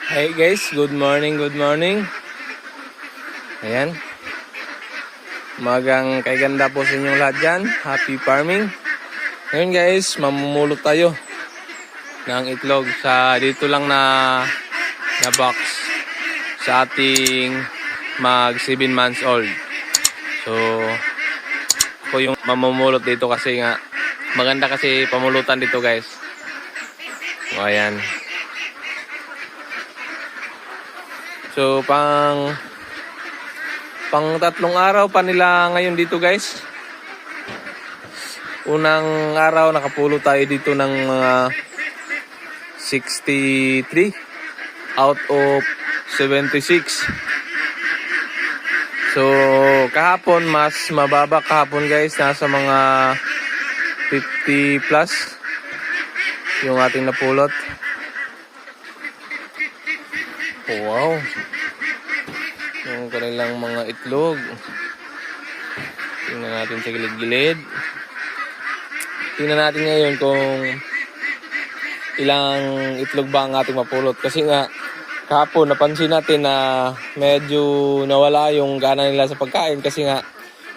Hey guys, good morning, good morning. Ayan. Magang kay ganda po sa inyong lahat dyan. Happy farming. Ngayon guys, mamumulot tayo ng itlog sa dito lang na box sa ating mag 7 months old. So, ako yung mamumulot dito kasi nga maganda kasi pamulutan dito guys. O ayan. So, pang 3 araw pa nila ngayon dito guys. Unang araw nakapulot tayo dito ng mga 63 out of 76. So, kahapon mas mababa kahapon guys. Nasa mga 50 plus yung ating napulot. Wow. Yung kanilang mga itlog. Tingnan natin sa gilid-gilid. Tingnan natin ngayon kung ilang itlog ba ang ating mapulot. Kasi nga, kahapon napansin natin na medyo nawala yung gana nila sa pagkain. Kasi nga,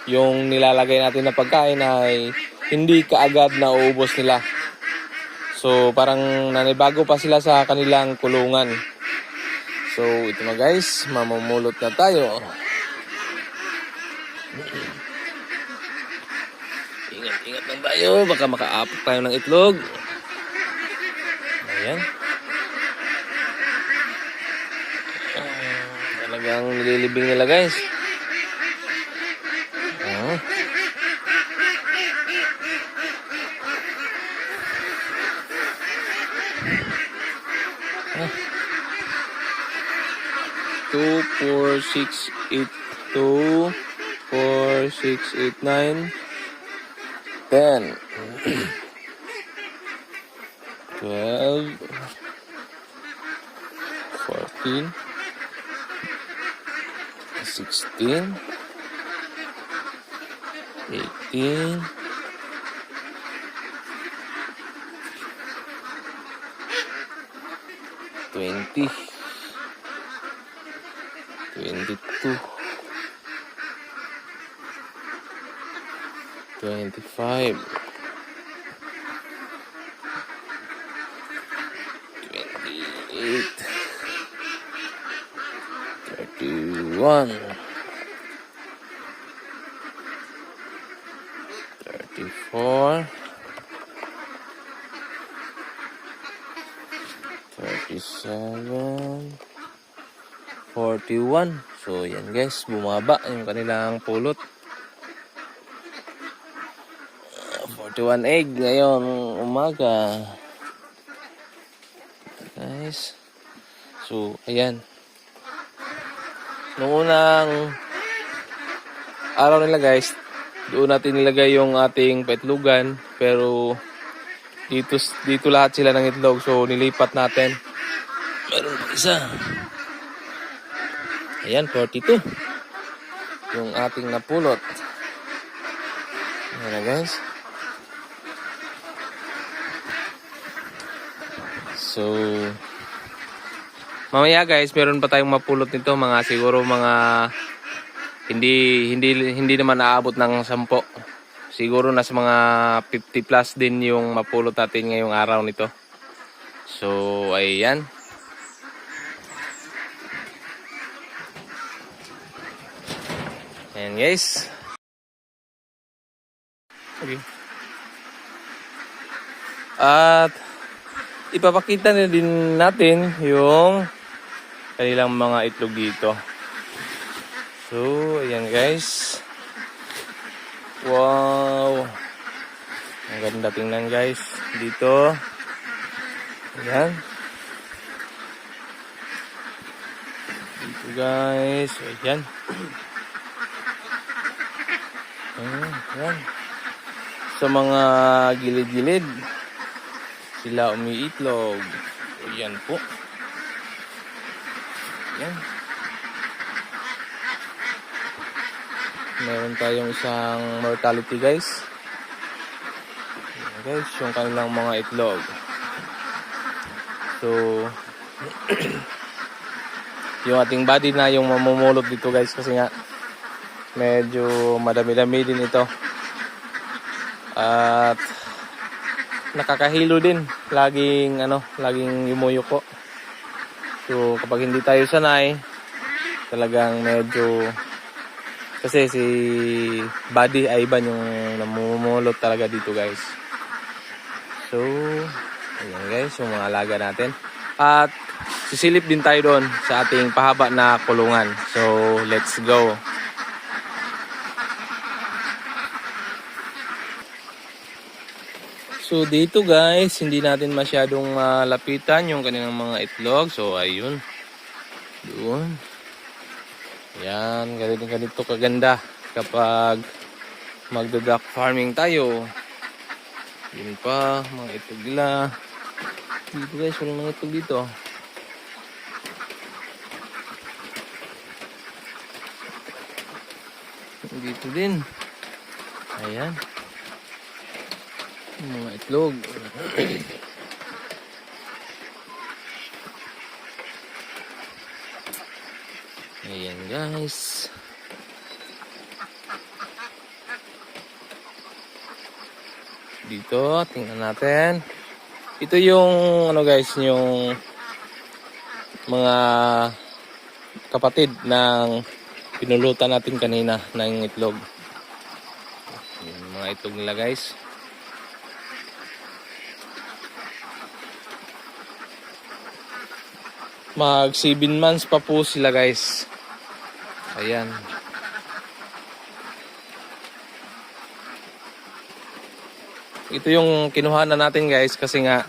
yung nilalagay natin na pagkain ay hindi kaagad na uubos nila. So, parang nanibago pa sila sa kanilang kulungan. So, ito na guys, mamumulot na tayo. Ingat-ingat lang tayo, baka makaapok tayo ng itlog. Ayan. Talagang nililibing nila guys. Two, 4, 6, 8, 2, 4, 6, 8, 9, 10, 12, 14, 16, 18, 20, 22, 25, 28, 31, 34, 37, 41. So, yan guys, bumaba yung kanilang pulot. 41 egg ngayon umaga. Guys. So, ayan. Noong unang araw nila guys, doon natin nilagay yung ating paitlugan. Pero, dito lahat sila ng itlog. So, nilipat natin. Meron pa isa. Ayan, 42. Yung ating napulot. Ayan na guys. So, mamaya guys, meron pa tayong mapulot nito. Mga siguro mga hindi naman naabot ng 10. Siguro nasa mga 50 plus din yung mapulot natin ngayong araw nito. So, ayan. Ayan guys. Okay. At ipapakita na din natin yung kanilang mga itlog dito. So, ayan guys. Wow. Ang ganda tingnan guys. Dito. Ayan. Dito guys. Ayan. Ayan. Sa mga gilid-gilid sila umiitlog. Ayan po. Ayan. Meron tayong isang mortality guys. Ayan guys, yung kanilang mga itlog. So, yung ating body na yung mamumulot dito guys, kasi nga medyo madami-dami din ito. At nakakahilo din, laging yumuyuko. So kapag hindi tayo sanay, talagang medyo, kasi si Buddy Ivan yung namumulot talaga dito guys. So ayan guys, yung mga alaga natin. At sisilip din tayo doon sa ating pahaba na kulungan. So let's go. So dito guys, hindi natin masyadong malapitan yung kanilang mga itlog. So ayun, doon. Yan, ganito kaganda kapag magda-duck farming tayo. Yun pa, mga itlog nila. Dito guys, walang mga itlog dito. Dito din. Ayan. Mga itlog. Ayan guys. Dito, tingnan natin. Ito yung guys, yung mga kapatid ng pinulutan natin kanina ng itlog. Yung mga itlog nila guys. Mag 7 months pa po sila guys. Ayan. Ito yung kinuha na natin guys, kasi nga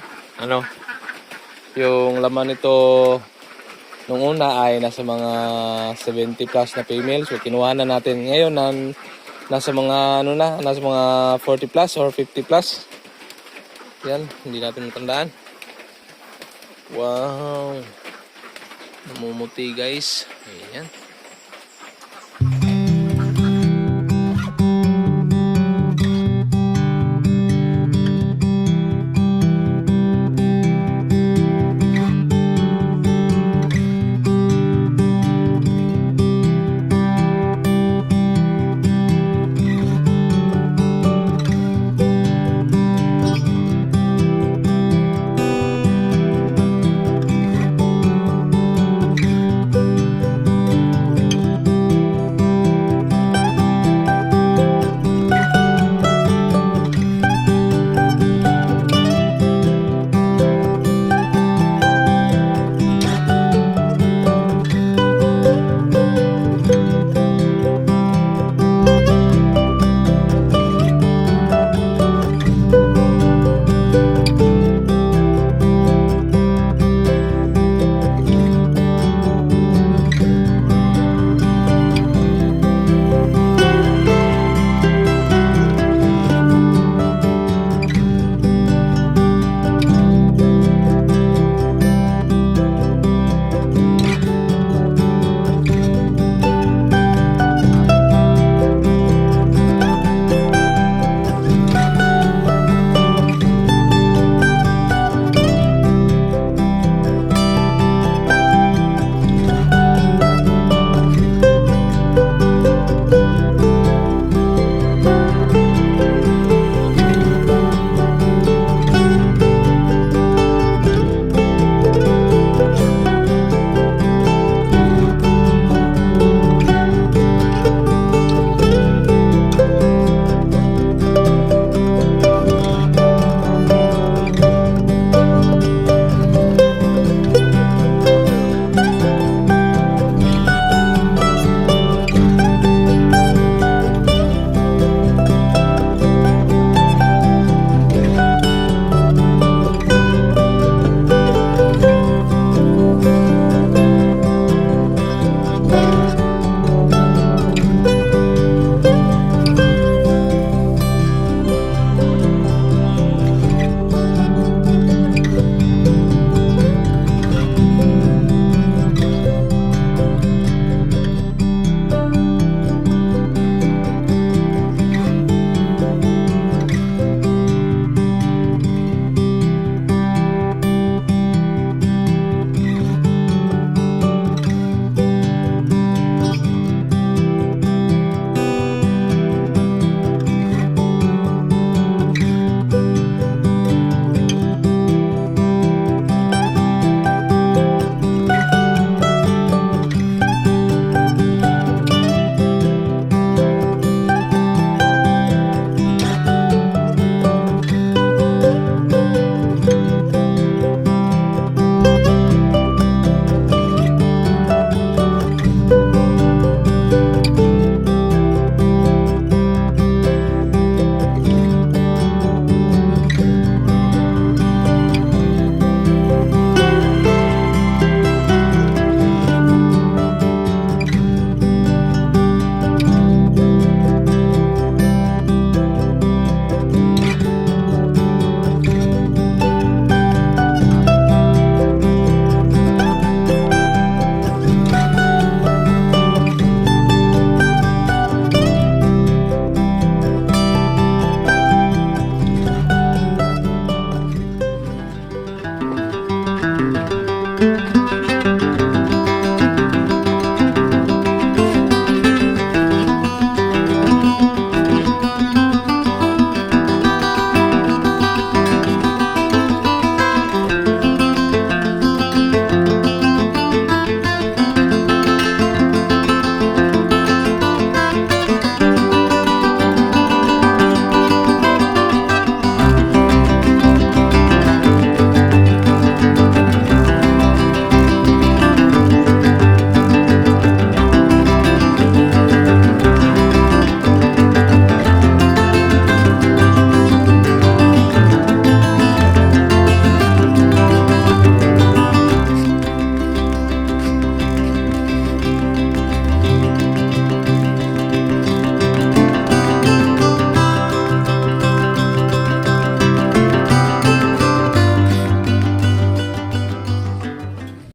yung laman nito nung una ay nasa mga 70 plus na female. So kinuha na natin ngayon nasa mga nasa mga 40 plus or 50 plus. Yan, hindi natin matandaan. Wow. Namumuti guys. Ayan.